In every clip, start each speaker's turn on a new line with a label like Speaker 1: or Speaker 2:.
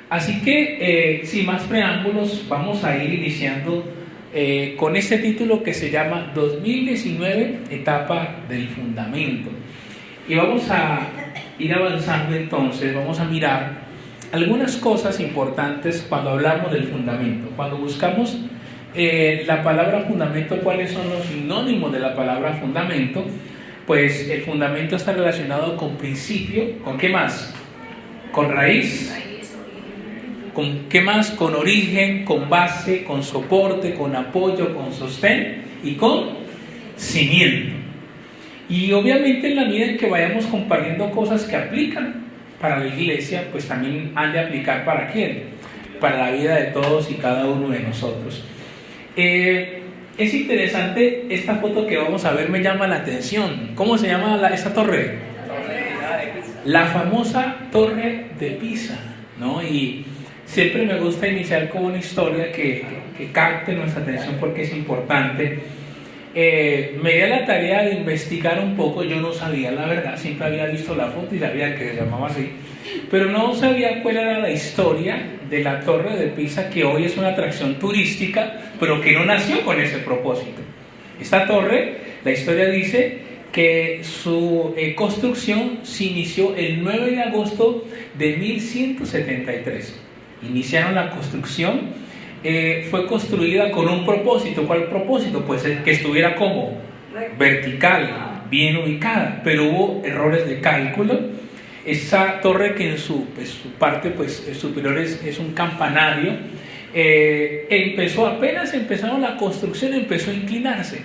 Speaker 1: Así que, sin más preámbulos, vamos a ir iniciando con este título que se llama 2019, etapa del fundamento. Y vamos a ir avanzando entonces, vamos a mirar algunas cosas importantes cuando hablamos del fundamento. Cuando buscamos la palabra fundamento, ¿cuáles son los sinónimos de la palabra fundamento? Pues el fundamento está relacionado con principio, ¿con qué más? Con raíz. ¿Con qué más? Con origen, con base, con soporte, con apoyo, con sostén y con cimiento. Y obviamente en la medida en que vayamos compartiendo cosas que aplican para la iglesia, pues también han de aplicar ¿para quién? Para la vida de todos y cada uno de nosotros. Es interesante esta foto que vamos a ver, me llama la atención. ¿Cómo se llama esta torre? La famosa Torre de Pisa, ¿no? Y siempre me gusta iniciar con una historia que capte nuestra atención porque es importante. Me di a la tarea de investigar un poco. Yo no sabía la verdad, siempre había visto la foto y sabía que se llamaba así, pero no sabía cuál era la historia de la Torre de Pisa, que hoy es una atracción turística, pero que no nació con ese propósito. Esta torre, la historia dice que su construcción se inició el 9 de agosto de 1173. Iniciaron la construcción, fue construida con un propósito. ¿Cuál propósito? Pues que estuviera como vertical, bien ubicada, pero hubo errores de cálculo. Esa torre, que en su parte superior es un campanario, apenas empezaron la construcción, empezó a inclinarse.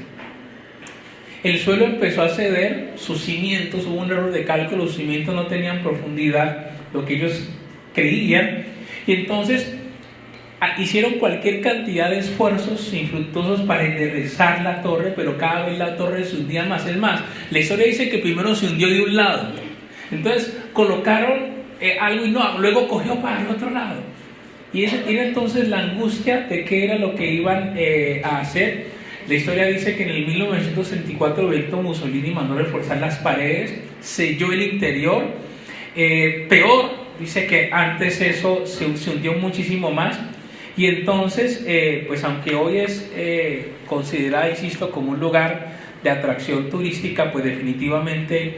Speaker 1: El suelo empezó a ceder, sus cimientos, hubo un error de cálculo, los cimientos no tenían profundidad, lo que ellos creían, y entonces hicieron cualquier cantidad de esfuerzos infructuosos para enderezar la torre, pero cada vez la torre se hundía más. Es más, la historia dice que primero se hundió de un lado, entonces colocaron algo y luego cogió para el otro lado, y esa era entonces la angustia de qué era lo que iban a hacer. La historia dice que en el 1934 Benito Mussolini mandó reforzar las paredes, selló el interior. Peor, dice que antes eso se hundió muchísimo más. Y entonces, pues aunque hoy es considerada, insisto, como un lugar de atracción turística, pues definitivamente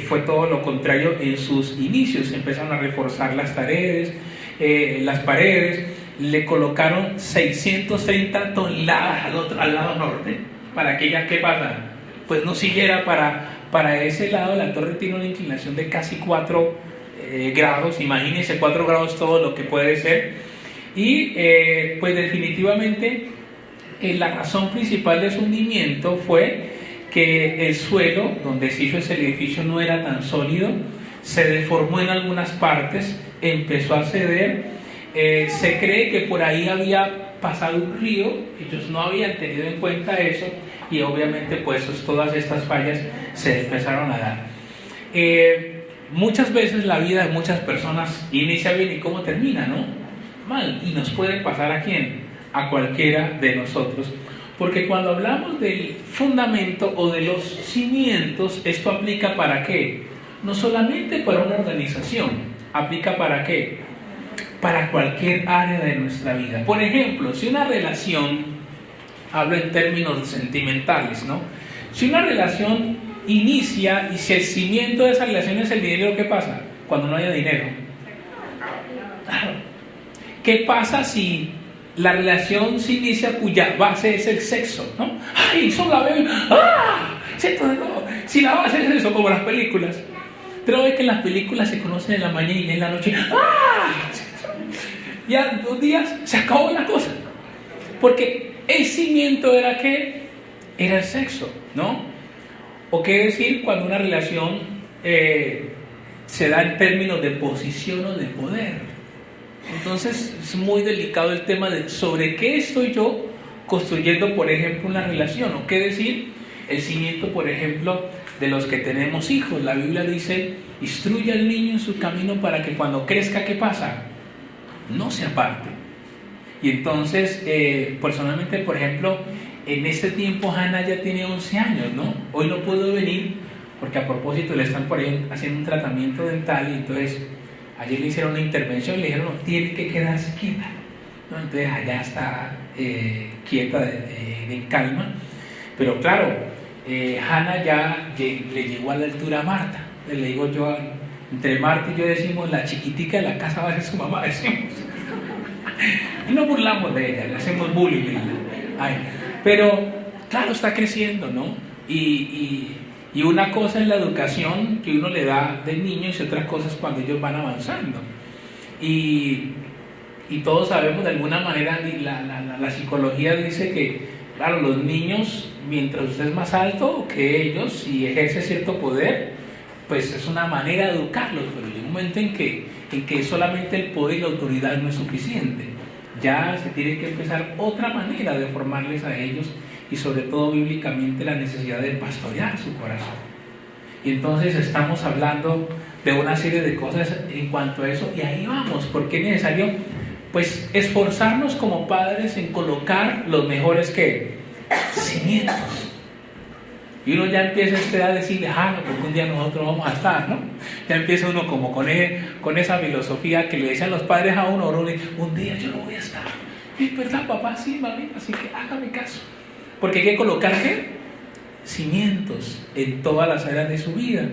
Speaker 1: fue todo lo contrario en sus inicios. Empezaron a reforzar las paredes, le colocaron 630 toneladas al lado norte, para que ya, ¿qué pasa? Pues no siguiera para ese lado. La torre tiene una inclinación de casi 4 grados, imagínense 4 grados todo lo que puede ser. Y pues definitivamente la razón principal de su hundimiento fue que el suelo donde se hizo ese edificio no era tan sólido, se deformó en algunas partes, empezó a ceder. Se cree que por ahí había pasado un río, ellos no habían tenido en cuenta eso, y obviamente pues todas estas fallas se empezaron a dar. Muchas veces la vida de muchas personas inicia bien y ¿cómo termina? ¿No? Mal. Y nos puede pasar ¿a quién? A cualquiera de nosotros. Porque cuando hablamos del fundamento o de los cimientos, esto aplica ¿para qué? No solamente para una organización, aplica ¿para qué? Para cualquier área de nuestra vida. Por ejemplo, si una relación, hablo en términos sentimentales, ¿no? Si una relación inicia y si el cimiento de esa relación es el dinero, ¿qué pasa? Cuando no haya dinero. Claro. ¿Qué pasa si la relación se inicia cuya base es el sexo, ¿no? ¡Ay, son la bebé! ¡Ah! Si la base es eso, como las películas. Pero ve que en las películas se conocen en la mañana y en la noche. ¡Ah! Ya 2 días se acabó la cosa, porque el cimiento era ¿qué? Era el sexo, ¿no? O qué decir cuando una relación se da en términos de posición o de poder. Entonces es muy delicado el tema de sobre qué estoy yo construyendo, por ejemplo, una relación. O qué decir el cimiento, por ejemplo, de los que tenemos hijos. La Biblia dice, Instruye al niño en su camino para que cuando crezca, ¿qué pasa? No se aparte. Y entonces, personalmente, por ejemplo, en este tiempo Hannah ya tiene 11 años, ¿no? Hoy no pudo venir porque a propósito le están por ahí haciendo un tratamiento dental y entonces ayer le hicieron una intervención y le dijeron, no, tiene que quedarse quieta, ¿no? Entonces allá está quieta, en calma. Pero claro, Hannah ya le llegó a la altura a Marta. Le digo yo, entre Marta y yo decimos, la chiquitica de la casa va a ser su mamá, decimos. Y nos burlamos de ella, le hacemos bullying. Ay, pero claro, está creciendo, ¿no? Y una cosa es la educación que uno le da de niños y otra cosa es cuando ellos van avanzando. Y todos sabemos de alguna manera, la psicología dice que, claro, los niños, mientras usted es más alto que ellos y ejerce cierto poder, pues es una manera de educarlos, pero hay un momento en que solamente el poder y la autoridad no es suficiente. Ya se tiene que empezar otra manera de formarles a ellos y sobre todo bíblicamente la necesidad de pastorear su corazón. Y entonces estamos hablando de una serie de cosas en cuanto a eso y ahí vamos, porque es necesario pues esforzarnos como padres en colocar los mejores cimientos. Y uno ya empieza a decirle, no, porque un día nosotros vamos a estar, ¿no? Ya empieza uno como con esa filosofía que le decían los padres a uno, un día yo no voy a estar. Es verdad, papá, sí, mamita, así que hágame caso. Porque hay que colocar, cimientos en todas las áreas de su vida.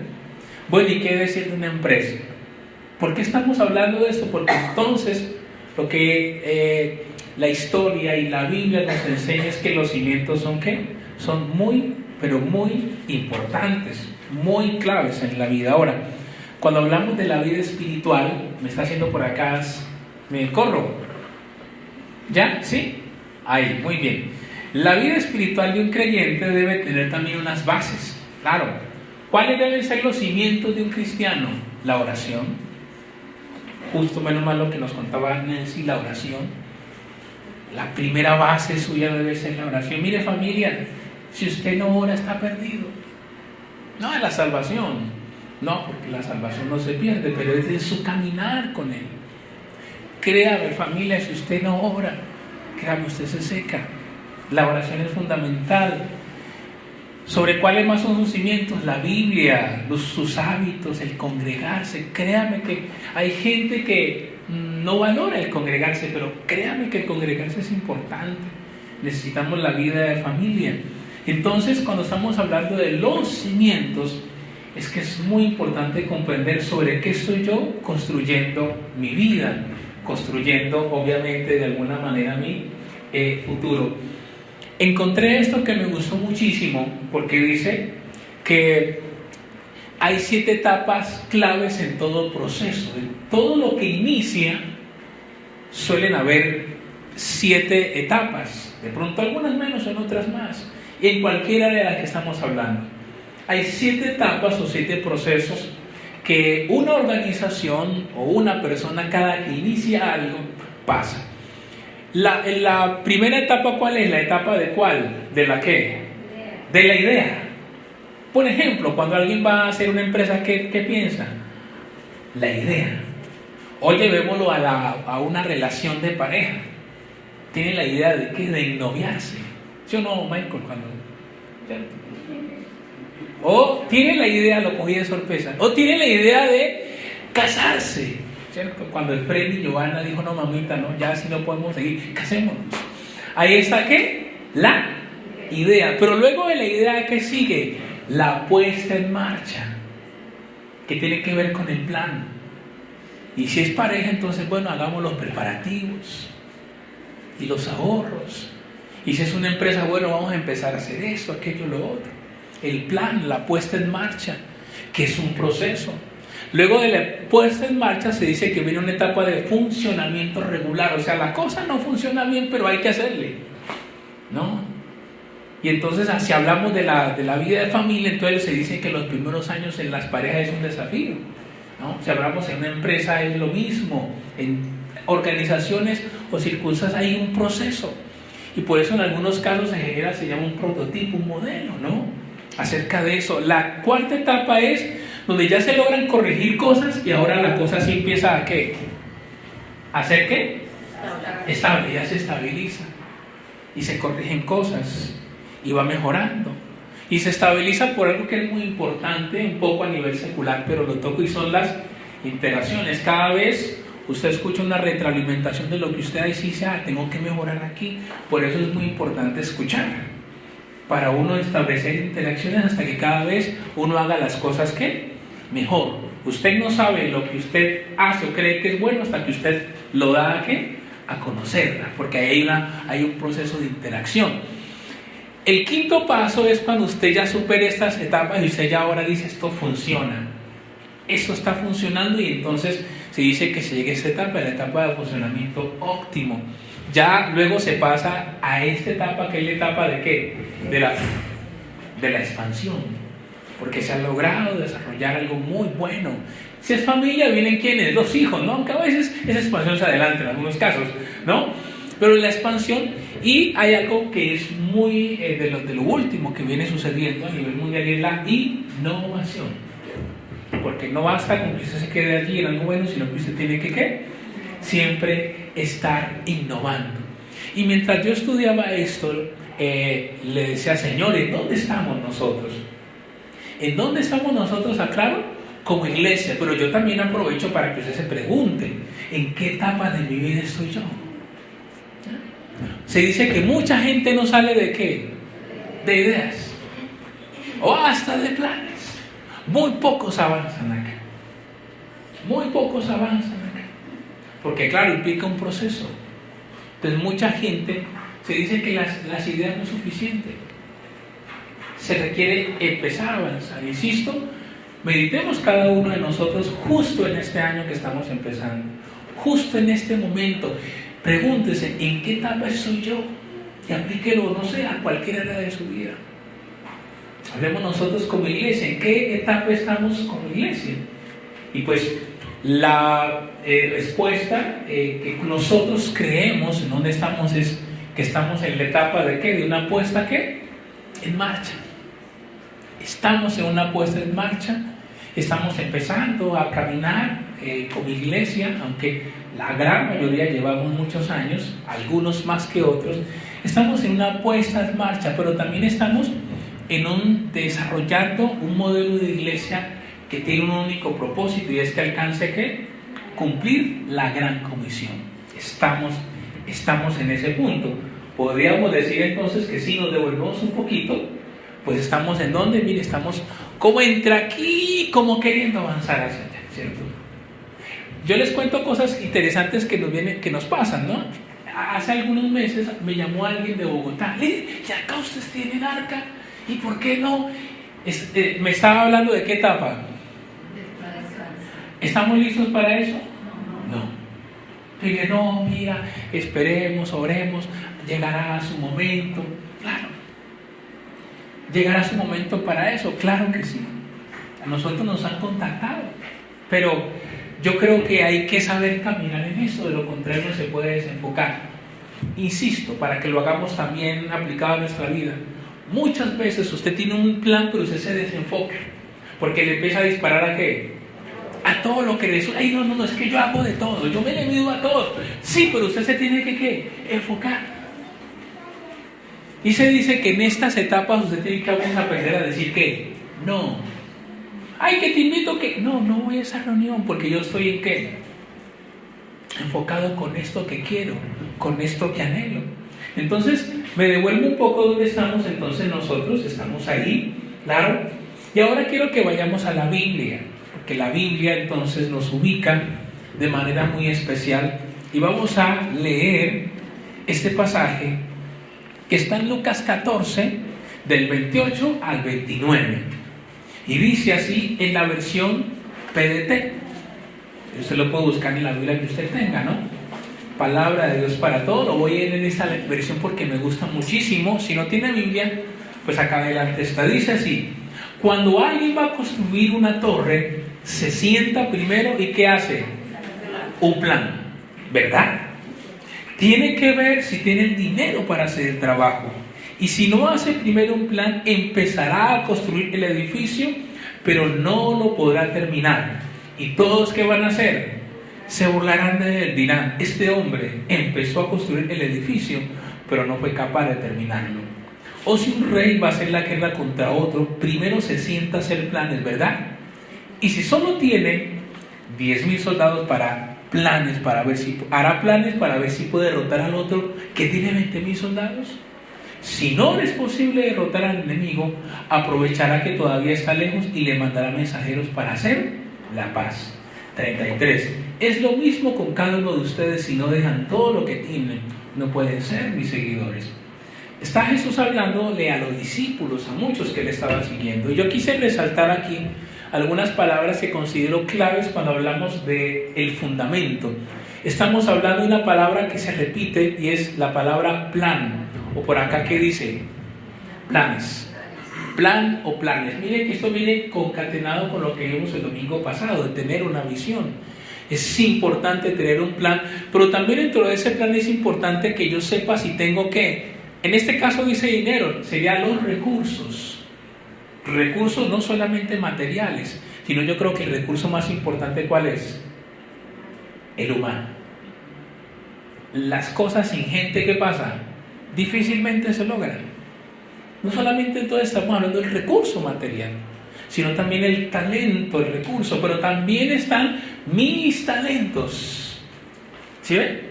Speaker 1: Bueno, ¿y qué decir de una empresa? ¿Por qué estamos hablando de esto? Porque entonces lo que la historia y la Biblia nos enseña es que los cimientos son son muy, pero muy importantes, muy claves en la vida. Ahora, cuando hablamos de la vida espiritual, me está haciendo por acá, me corro. ¿Ya? ¿Sí? Ahí, muy bien. La vida espiritual de un creyente debe tener también unas bases, claro. ¿Cuáles deben ser los cimientos de un cristiano? La oración. Justo menos mal lo que nos contaba Nancy, la oración. La primera base suya debe ser la oración. Mire, familia, si usted no ora está perdido. No es la salvación, no, porque la salvación no se pierde, pero es de su caminar con Él. Créame, familia, si usted no ora, créame, usted se seca. La oración es fundamental. ¿Sobre cuáles más son sus cimientos? La Biblia, sus hábitos, el congregarse. Créame que hay gente que no valora el congregarse, pero créame que el congregarse es importante. Necesitamos la vida de familia. Entonces, cuando estamos hablando de los cimientos, es que es muy importante comprender sobre qué estoy yo construyendo mi vida, construyendo obviamente de alguna manera mi futuro. Encontré esto que me gustó muchísimo porque dice que hay 7 etapas claves en todo proceso. En todo lo que inicia suelen haber 7 etapas, de pronto algunas menos, en otras más, y en cualquiera de las que estamos hablando. Hay 7 etapas o 7 procesos que una organización o una persona cada que inicia algo pasa. La primera etapa, ¿cuál es? ¿La etapa de cuál? ¿De la qué? De la idea. Por ejemplo, cuando alguien va a hacer una empresa, ¿qué piensa? La idea. O llevémoslo a una relación de pareja. Tiene la idea de ¿qué? De ennoviarse. ¿Sí o no, Michael? O tiene la idea, lo cogí de sorpresa, o tiene la idea de casarse. ¿Cierto? Cuando el Freddy y Giovanna dijo, no mamita, no, ya así no podemos seguir, casémonos. Ahí está, ¿qué? La idea. Pero luego de la idea, ¿qué sigue? La puesta en marcha, que tiene que ver con el plan. Y si es pareja, entonces, bueno, hagamos los preparativos y los ahorros. Y si es una empresa, bueno, vamos a empezar a hacer esto, aquello, lo otro. El plan, la puesta en marcha, que es un proceso. Luego de la puesta en marcha se dice que viene una etapa de funcionamiento regular, o sea, la cosa no funciona bien, pero hay que hacerle, ¿no? Y entonces, si hablamos de la vida de familia, entonces se dice que los primeros años en las parejas es un desafío, ¿no? Si hablamos en una empresa es lo mismo, en organizaciones o circunstancias hay un proceso, y por eso en algunos casos se llama un prototipo, un modelo, ¿no? Acerca de eso. La cuarta etapa es donde ya se logran corregir cosas y ahora la cosa sí empieza a ¿qué? ¿A hacer qué? Estable, ya se estabiliza y se corrigen cosas y va mejorando y se estabiliza por algo que es muy importante un poco a nivel secular, pero lo toco, y son las interacciones. Cada vez usted escucha una retroalimentación de lo que usted dice, tengo que mejorar aquí. Por eso es muy importante escuchar, para uno establecer interacciones hasta que cada vez uno haga las cosas que mejor. Usted no sabe lo que usted hace o cree que es bueno hasta que usted lo da a ¿qué? A conocerla, porque hay un proceso de interacción. El quinto paso es cuando usted ya supere estas etapas y usted ya ahora dice, esto funciona, esto está funcionando, y entonces se dice que se llegue a esta etapa, la etapa de funcionamiento óptimo. Ya luego se pasa a esta etapa, que es la etapa de ¿qué? De la expansión, porque se ha logrado desarrollar algo muy bueno. Si es familia, vienen ¿quiénes? Los hijos, ¿no? Aunque a veces esa expansión se adelanta en algunos casos, ¿no? Pero la expansión, y hay algo que es muy de lo último que viene sucediendo a nivel mundial, y es la innovación. Porque no basta con que usted se quede allí en algo bueno, sino que usted tiene que ¿qué? Siempre estar innovando. Y mientras yo estudiaba esto, le decía, señores, ¿dónde estamos nosotros? ¿En dónde estamos nosotros? Aclaro, como iglesia, pero yo también aprovecho para que usted se pregunte, ¿en qué etapa de mi vida estoy yo? Se dice que mucha gente no sale de ¿qué? De ideas, o hasta de planes. Muy pocos avanzan acá. Muy pocos avanzan acá. Porque claro, implica un proceso. Entonces mucha gente se dice que las ideas no es suficiente. Se requiere empezar a avanzar. Insisto, meditemos cada uno de nosotros justo en este año que estamos empezando. Justo en este momento. Pregúntese, ¿en qué etapa estoy yo? Y aplíquelo, no sé, a cualquier edad de su vida. Hablemos nosotros como iglesia, ¿en qué etapa estamos como iglesia? Y pues la respuesta que nosotros creemos en dónde estamos es que estamos en la etapa de ¿qué? De una puesta ¿qué? En marcha. Estamos en una puesta en marcha, estamos empezando a caminar como iglesia, aunque la gran mayoría llevamos muchos años, algunos más que otros. Estamos en una puesta en marcha, pero también estamos desarrollando un modelo de iglesia que tiene un único propósito, y es que alcance ¿qué? Cumplir la gran comisión. Estamos en ese punto. Podríamos decir entonces que si nos devolvemos un poquito, pues estamos en donde, mire, estamos como entre aquí, como queriendo avanzar hacia allá, ¿cierto? Yo les cuento cosas interesantes que nos pasan, ¿no? Hace algunos meses me llamó alguien de Bogotá, y acá ustedes tienen arca, ¿y por qué no? Me estaba hablando de qué etapa. ¿Estamos listos para eso? No. Dije, no, mira, esperemos, oremos, llegará su momento. Claro. ¿Llegará su momento para eso? Claro que sí. A nosotros nos han contactado. Pero yo creo que hay que saber caminar en eso, de lo contrario se puede desenfocar. Insisto, para que lo hagamos también aplicado a nuestra vida. Muchas veces usted tiene un plan, pero usted se desenfoca, porque le empieza a disparar ¿a qué? A todo lo que le dice. Ay, no, es que yo hago de todo, yo me le mido a todo. Sí, pero usted se tiene que ¿qué? Enfocar. Y se dice que en estas etapas usted tiene que aprender a decir que no. Ay, que te invito que... No voy a esa reunión porque yo estoy en ¿qué? Enfocado con esto que quiero, con esto que anhelo. Entonces, me devuelvo un poco donde estamos. Entonces nosotros estamos ahí, claro. Y ahora quiero que vayamos a la Biblia, porque la Biblia entonces nos ubica de manera muy especial. Y vamos a leer este pasaje que está en Lucas 14, del 28 al 29. Y dice así en la versión PDT. Usted lo puede buscar en la Biblia que usted tenga, ¿no? Palabra de Dios para todo. Lo voy a leer en esta versión porque me gusta muchísimo. Si no tiene Biblia, pues acá adelante está. Dice así: cuando alguien va a construir una torre, se sienta primero y ¿qué hace? Un plan, ¿verdad? Tiene que ver si tiene el dinero para hacer el trabajo. Y si no hace primero un plan, empezará a construir el edificio, pero no lo podrá terminar. ¿Y todos qué van a hacer? Se burlarán de él, dirán, este hombre empezó a construir el edificio, pero no fue capaz de terminarlo. O si un rey va a hacer la guerra contra otro, primero se sienta a hacer planes, ¿verdad? Y si solo tiene 10,000 soldados hará planes para ver si puede derrotar al otro que tiene 20,000 soldados. Si no le es posible derrotar al enemigo, aprovechará que todavía está lejos y le mandará mensajeros para hacer la paz. 33. Es lo mismo con cada uno de ustedes. Si no dejan todo lo que tienen, no pueden ser mis seguidores. Está Jesús hablándole a los discípulos, a muchos que le estaban siguiendo. Yo quise resaltar aquí algunas palabras que considero claves cuando hablamos del fundamento. Estamos hablando de una palabra que se repite y es la palabra plan, o por acá que dice planes. Plan o planes. Miren que esto viene concatenado con lo que vimos el domingo pasado, de tener una visión. Es importante tener un plan, pero también dentro de ese plan es importante que yo sepa si tengo que, en este caso dice dinero, serían los recursos. Recursos no solamente materiales, sino yo creo que el recurso más importante, ¿cuál es? El humano. Las cosas sin gente, ¿qué pasa? Difícilmente se logran. No solamente entonces estamos hablando del recurso material, sino también el talento, el recurso, pero también están mis talentos. ¿Sí ven?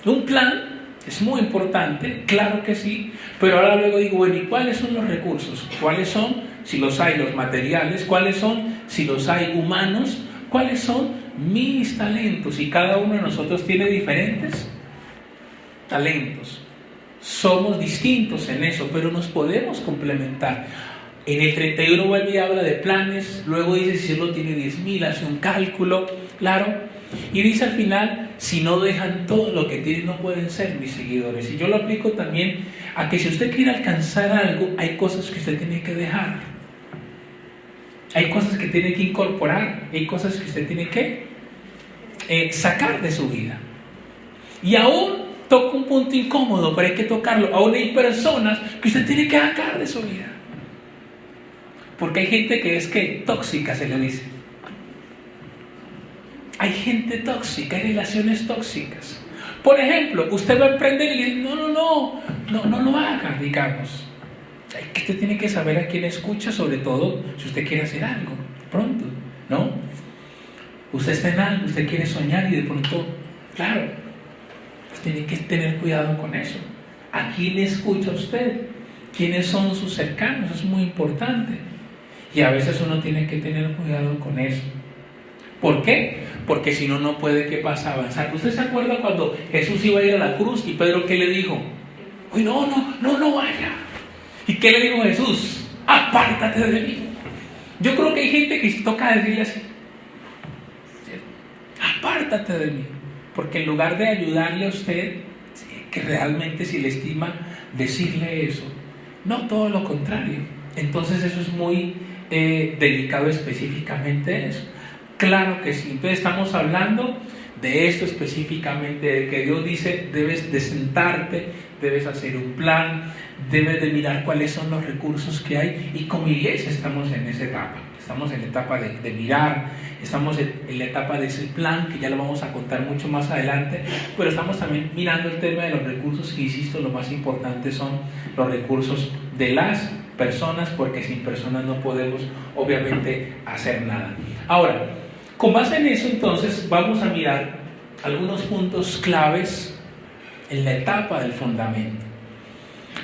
Speaker 1: Un plan es muy importante, claro que sí, pero ahora luego digo, bueno, ¿y cuáles son los recursos? ¿Cuáles son, si los hay, los materiales? ¿Cuáles son, si los hay, humanos? ¿Cuáles son mis talentos? Y cada uno de nosotros tiene diferentes talentos. Somos distintos en eso, pero nos podemos complementar. En el 31 vuelve y habla de planes, luego dice si uno tiene 10,000, hace un cálculo, claro, y dice al final, si no dejan todo lo que tienen no pueden ser mis seguidores. Y yo lo aplico también a que si usted quiere alcanzar algo, hay cosas que usted tiene que dejar, hay cosas que tiene que incorporar, hay cosas que usted tiene que sacar de su vida. Y aún toca un punto incómodo, pero hay que tocarlo. Aún hay personas que usted tiene que sacar de su vida. Porque hay gente que es que tóxica, se le dice. Hay gente tóxica, hay relaciones tóxicas. Por ejemplo, usted va a emprender y le dice, no lo haga, digamos. Usted tiene que saber a quién escucha, sobre todo si usted quiere hacer algo pronto, ¿no? Usted está en algo, usted quiere soñar y de pronto, claro, tiene que tener cuidado con eso. ¿A quién escucha usted? ¿Quiénes son sus cercanos? Eso es muy importante. Y a veces uno tiene que tener cuidado con eso. ¿Por qué? Porque si no, no puede, ¿qué pasa? Avanzar. ¿Usted se acuerda cuando Jesús iba a ir a la cruz y Pedro qué le dijo? Uy, no vaya. ¿Y qué le dijo Jesús? Apártate de mí. Yo creo que hay gente que toca decirle así, apártate de mí. Porque en lugar de ayudarle a usted, que realmente si le estima, decirle eso, no, todo lo contrario. Entonces eso es muy delicado específicamente eso. Claro que sí. Entonces estamos hablando de esto específicamente, de que Dios dice, debes de sentarte, debes hacer un plan, debes de mirar cuáles son los recursos que hay, y como iglesia estamos en esa etapa. Estamos en la etapa de mirar, estamos en la etapa de ese plan, que ya lo vamos a contar mucho más adelante, pero estamos también mirando el tema de los recursos, que insisto, lo más importante son los recursos de las personas, porque sin personas no podemos obviamente hacer nada. Ahora, con base en eso entonces vamos a mirar algunos puntos claves en la etapa del fundamento.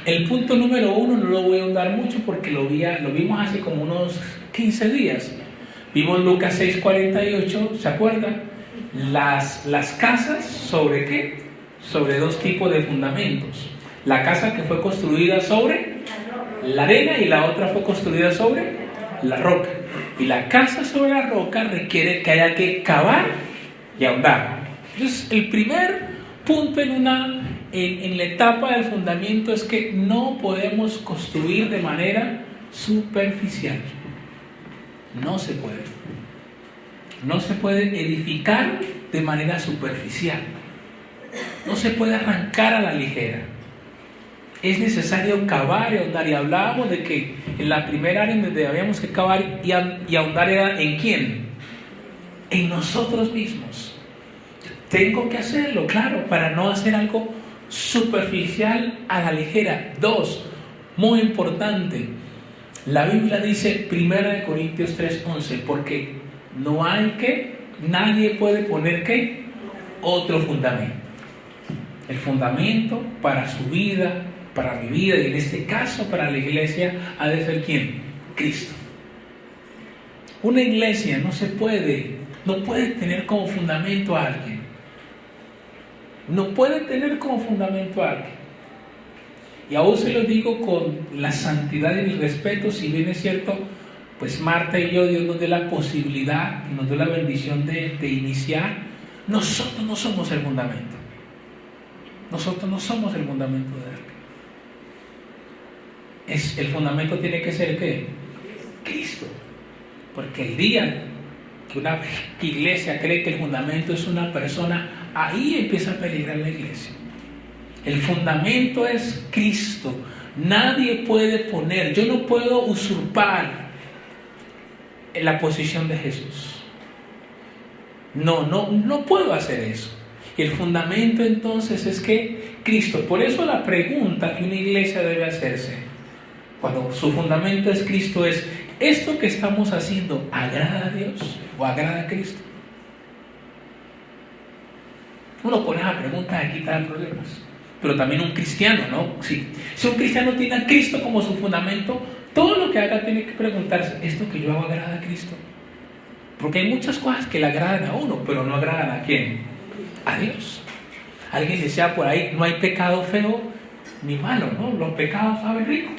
Speaker 1: El punto número 1 no lo voy a ahondar mucho porque lo vimos hace como unos 15 días. Vimos Lucas 6:48, ¿se acuerdan? Las casas, ¿sobre qué? Sobre dos tipos de fundamentos. La casa que fue construida sobre la arena y la otra fue construida sobre la roca. Y la casa sobre la roca requiere que haya que cavar y ahondar. Entonces, el primer punto en la etapa del fundamento es que no podemos construir de manera superficial. No se puede. No se puede edificar de manera superficial. No se puede arrancar a la ligera. es necesario cavar y ahondar. Y hablábamos de que en la primera área donde habíamos que cavar y ahondar era ¿en quién? En nosotros mismos. Tengo que hacerlo, claro, para no hacer algo superficial a la ligera. 2, muy importante, la Biblia dice 1 Corintios 3:11, porque nadie puede poner ¿qué? Otro fundamento. El fundamento para su vida, para mi vida y en este caso para la iglesia ha de ser ¿quién? Cristo. Una iglesia no puede tener como fundamento a alguien. No puede tener como fundamento a alguien. Y aún se lo digo con la santidad y el respeto, si bien es cierto, pues Marta y yo, Dios nos dé la posibilidad y nos dé la bendición de iniciar. Nosotros no somos el fundamento. Nosotros no somos el fundamento de Él. El fundamento tiene que ser ¿qué? Cristo. Porque el día que una iglesia cree que el fundamento es una persona, ahí empieza a peligrar la iglesia. El fundamento es Cristo. Nadie puede poner, yo no puedo usurpar en la posición de Jesús. No puedo hacer eso. Y el fundamento entonces es que Cristo. Por eso la pregunta que una iglesia debe hacerse cuando su fundamento es Cristo es: ¿esto que estamos haciendo agrada a Dios o agrada a Cristo? Uno pone esa pregunta y quita problemas. Pero también un cristiano, ¿no? Sí. Si un cristiano tiene a Cristo como su fundamento, todo lo que haga tiene que preguntarse: ¿esto que yo hago agrada a Cristo? Porque hay muchas cosas que le agradan a uno, pero no agradan ¿a quién? A Dios. Alguien decía por ahí: no hay pecado feo ni malo, ¿no? Los pecados saben rico.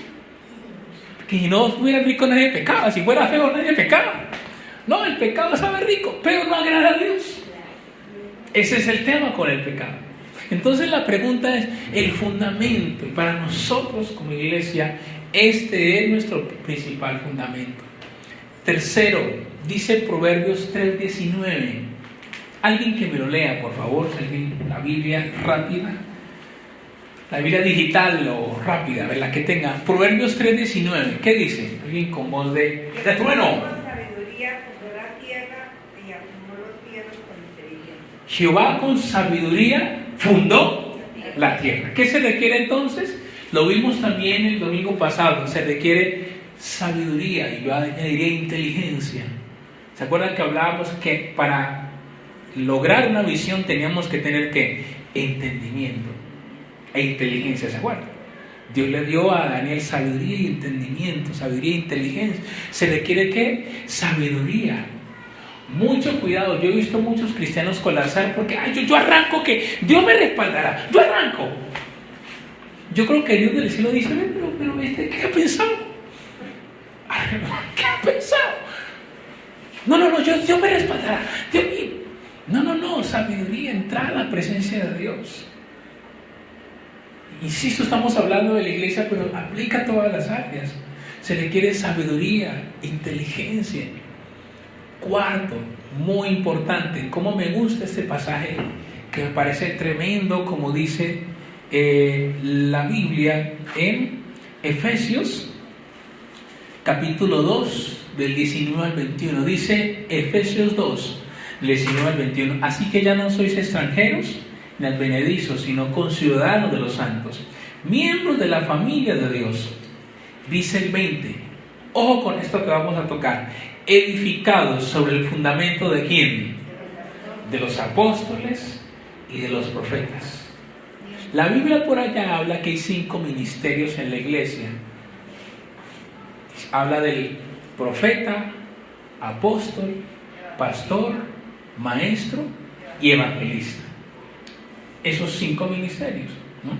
Speaker 1: Que si no fuera rico nadie pecaba, si fuera feo nadie pecaba. No, el pecado sabe rico, pero no agrada a Dios. Ese es el tema con el pecado. Entonces la pregunta es: el fundamento, para nosotros como iglesia, este es nuestro principal fundamento. Tercero, dice Proverbios 3:19. Alguien que me lo lea, por favor, la Biblia rápida. La Biblia digital o rápida, la que tenga. Proverbios 3:19. ¿Qué dice? Alguien con voz de trueno. Jehová con sabiduría fundó la tierra. ¿Qué se requiere entonces? Lo vimos también el domingo pasado. Se requiere sabiduría y yo añadiría inteligencia. ¿Se acuerdan que hablábamos que para lograr una visión teníamos que tener ¿qué? Entendimiento e inteligencia? ¿Se acuerdan? Dios le dio a Daniel sabiduría y entendimiento, sabiduría e inteligencia. ¿Se requiere qué? Sabiduría. Mucho cuidado. Yo he visto muchos cristianos colapsar porque yo arranco, que Dios me respaldará. Yo arranco. Yo creo que Dios del cielo dice: pero ¿qué ha pensado? ¿Qué ha pensado? No, Dios me respaldará. Dios mío. No, sabiduría, entrar a la presencia de Dios. Insisto, estamos hablando de la iglesia, pero aplica a todas las áreas. Se requiere sabiduría, inteligencia. Cuarto, muy importante, como me gusta este pasaje, que me parece tremendo, como dice la Biblia en Efesios, capítulo 2, del 19 al 21. Dice Efesios 2, 19 al 21. Así que ya no sois extranjeros ni advenedizos, sino conciudadanos de los santos, miembros de la familia de Dios. Dice el 20. Ojo con esto que vamos a tocar. Edificados sobre el fundamento ¿de quién? De los apóstoles y de los profetas. La Biblia por allá habla que hay 5 ministerios en la iglesia. Habla del profeta, apóstol, pastor, maestro y evangelista. Esos 5 ministerios, ¿no?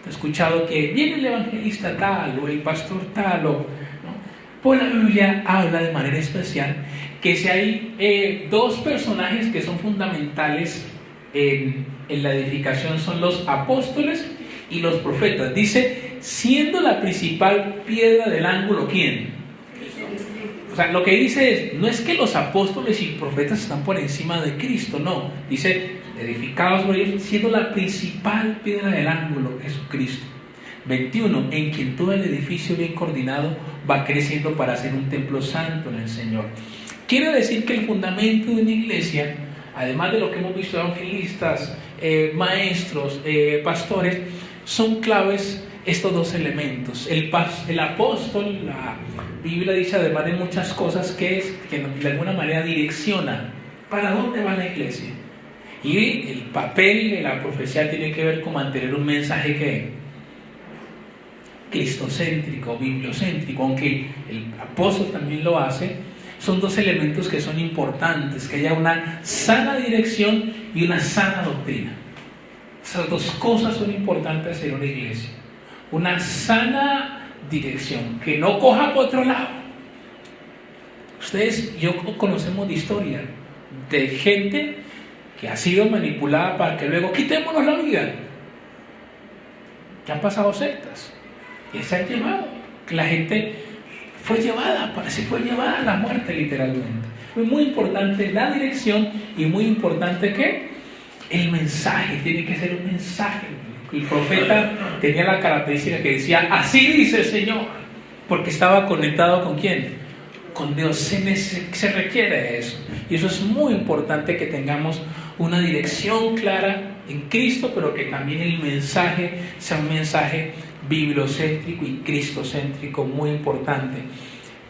Speaker 1: He escuchado que viene el evangelista tal o el pastor tal o... Pues la Biblia habla de manera especial que si hay 2 personajes que son fundamentales en la edificación, son los apóstoles y los profetas. Dice, siendo la principal piedra del ángulo, ¿quién? O sea, lo que dice es, no es que los apóstoles y profetas están por encima de Cristo, no. Dice, edificados sobre ellos, siendo la principal piedra del ángulo, Jesucristo. 21, en quien todo el edificio bien coordinado va creciendo para ser un templo santo en el Señor. Quiere decir que el fundamento de una iglesia, además de lo que hemos visto, evangelistas, maestros, pastores, son claves estos dos elementos. El apóstol, la Biblia dice, además de muchas cosas, que de alguna manera direcciona para dónde va la iglesia. Y el papel de la profecía tiene que ver con mantener un mensaje que cristocéntrico, bibliocéntrico, aunque el apóstol también lo hace. Son dos elementos que son importantes, que haya una sana dirección y una sana doctrina. Esas dos cosas son importantes en una iglesia. Una sana dirección, que no coja por otro lado. Ustedes y yo conocemos de historia de gente que ha sido manipulada para que luego quitémonos la vida. Que han pasado sectas, que se han llevado, que la gente fue llevada a la muerte literalmente. Es muy importante la dirección y muy importante que el mensaje, tiene que ser un mensaje. El profeta tenía la característica que decía, así dice el Señor, porque estaba conectado ¿con quién? Con Dios. Se requiere eso, y eso es muy importante, que tengamos una dirección clara en Cristo, pero que también el mensaje sea un mensaje bibliocéntrico y cristocéntrico, muy importante.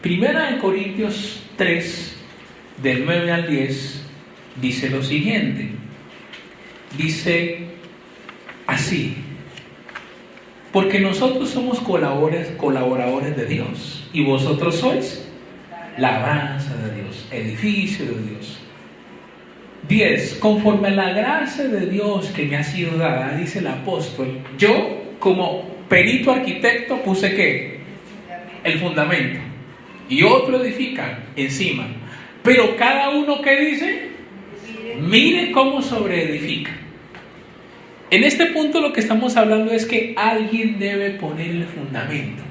Speaker 1: Primera de Corintios 3, del 9 al 10, dice lo siguiente. Dice así: porque nosotros somos colaboradores de Dios, y vosotros sois labranza de Dios, edificio de Dios. 10. Conforme a la gracia de Dios que me ha sido dada, dice el apóstol, yo como perito arquitecto puse ¿qué? El fundamento, y otro edifica encima. Pero cada uno, ¿qué dice? Mire cómo sobreedifica. En este punto lo que estamos hablando es que alguien debe poner el fundamento.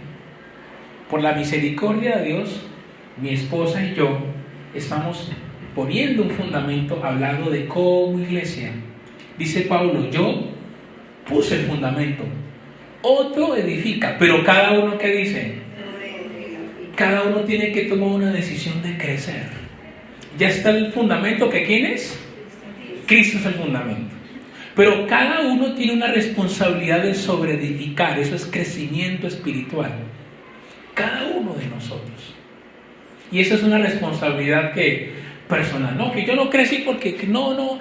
Speaker 1: Por la misericordia de Dios, mi esposa y yo estamos poniendo un fundamento, hablando de cómo iglesia. Dice Pablo, yo puse el fundamento, otro edifica, pero cada uno, ¿qué dice? Cada uno tiene que tomar una decisión de crecer. Ya está el fundamento, que ¿quién es? Cristo es el fundamento. Pero cada uno tiene una responsabilidad de sobreedificar. Eso es crecimiento espiritual. Cada uno de nosotros. Y esa es una responsabilidad personal. No, que yo no crecí porque no.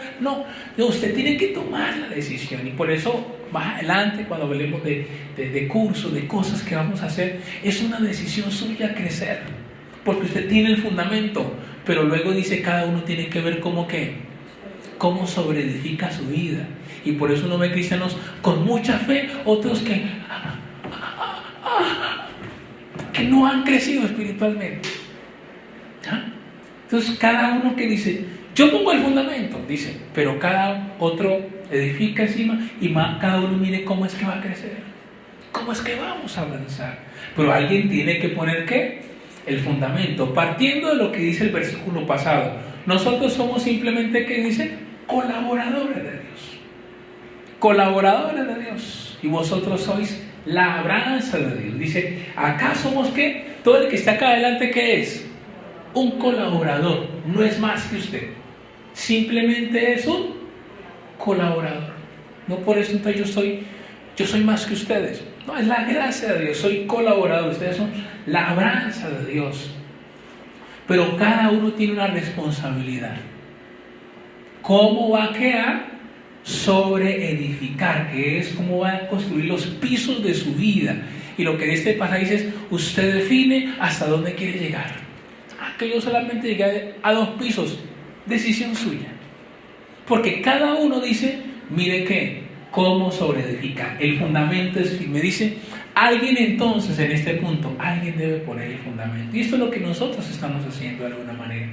Speaker 1: Usted tiene que tomar la decisión. Y por eso, más adelante, cuando hablemos de cursos, de cosas que vamos a hacer, es una decisión suya crecer. Porque usted tiene el fundamento. Pero luego dice, cada uno tiene que ver cómo sobreedifica su vida. Y por eso uno ve cristianos con mucha fe, otros que no han crecido espiritualmente. ¿Ah? Entonces cada uno que dice, yo pongo el fundamento, dice, pero cada otro edifica encima, y cada uno mire cómo es que va a crecer, cómo es que vamos a avanzar. Pero alguien tiene que poner ¿qué? El fundamento, partiendo de lo que dice el versículo pasado. Nosotros somos simplemente, ¿qué dice? Colaboradores de Dios. Colaboradores de Dios. Y vosotros sois labranza de Dios. Dice, acá somos ¿qué? Todo el que está acá adelante, ¿qué es? Un colaborador. No es más que usted. Simplemente es un colaborador. No por eso entonces yo soy más que ustedes. No, es la gracia de Dios. Soy colaborador. Ustedes son labranza de Dios. Pero cada uno tiene una responsabilidad. ¿Cómo va a quedar? Sobre edificar, que es cómo va a construir los pisos de su vida. Y lo que en este pasaje dice es, usted define hasta dónde quiere llegar. Que yo solamente llegué a 2 pisos, decisión suya. Porque cada uno dice, mire qué, cómo sobreedificar. El fundamento es firme. Dice, alguien entonces en este punto, alguien debe poner el fundamento. Y esto es lo que nosotros estamos haciendo de alguna manera.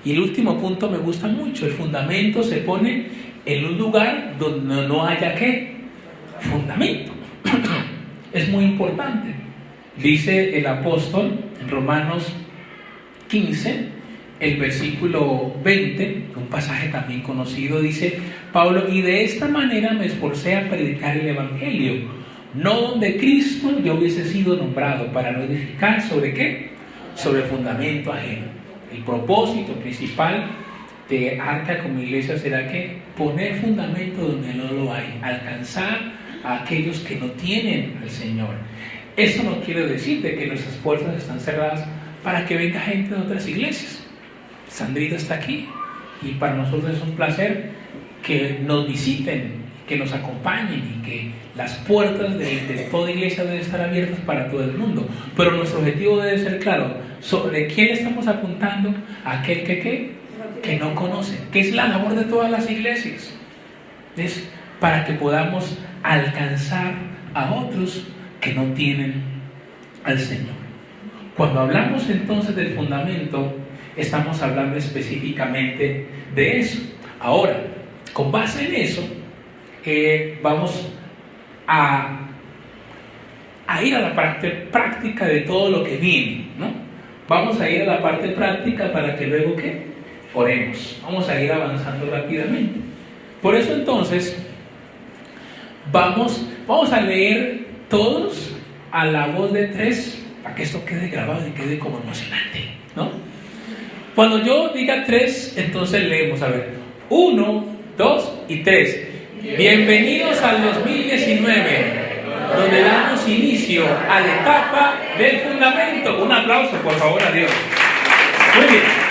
Speaker 1: Y el último punto me gusta mucho. El fundamento se pone en un lugar donde no haya ¿qué? Fundamento. Es muy importante. Dice el apóstol en Romanos 15, el versículo 20, un pasaje también conocido, dice Pablo, y de esta manera me esforcé a predicar el evangelio, no donde Cristo ya hubiese sido nombrado, para no edificar sobre qué, sobre el fundamento ajeno. El propósito principal de Arca como iglesia será que poner fundamento donde no lo hay, alcanzar a aquellos que no tienen al Señor. Eso no quiere decir de que nuestras puertas están cerradas para que venga gente de otras iglesias. Sandrita está aquí y para nosotros es un placer que nos visiten, que nos acompañen y que las puertas de toda iglesia deben estar abiertas para todo el mundo. Pero nuestro objetivo debe ser claro, sobre quién estamos apuntando, a aquel que no conoce, que es la labor de todas las iglesias. Es para que podamos alcanzar a otros que no tienen al Señor. Cuando hablamos entonces del fundamento, estamos hablando específicamente de eso. Ahora, con base en eso, vamos a ir a la parte práctica de todo lo que viene, ¿no? Vamos a ir a la parte práctica para que luego, ¿qué? Oremos. Vamos a ir avanzando rápidamente. Por eso entonces, vamos a leer todos a la voz de 3, para que esto quede grabado y quede como emocionante, ¿no? Cuando yo diga 3, entonces leemos, a ver, 1, 2 y 3. Bienvenidos al 2019, donde damos inicio a la etapa del fundamento. Un aplauso, por favor, a Dios. Muy bien.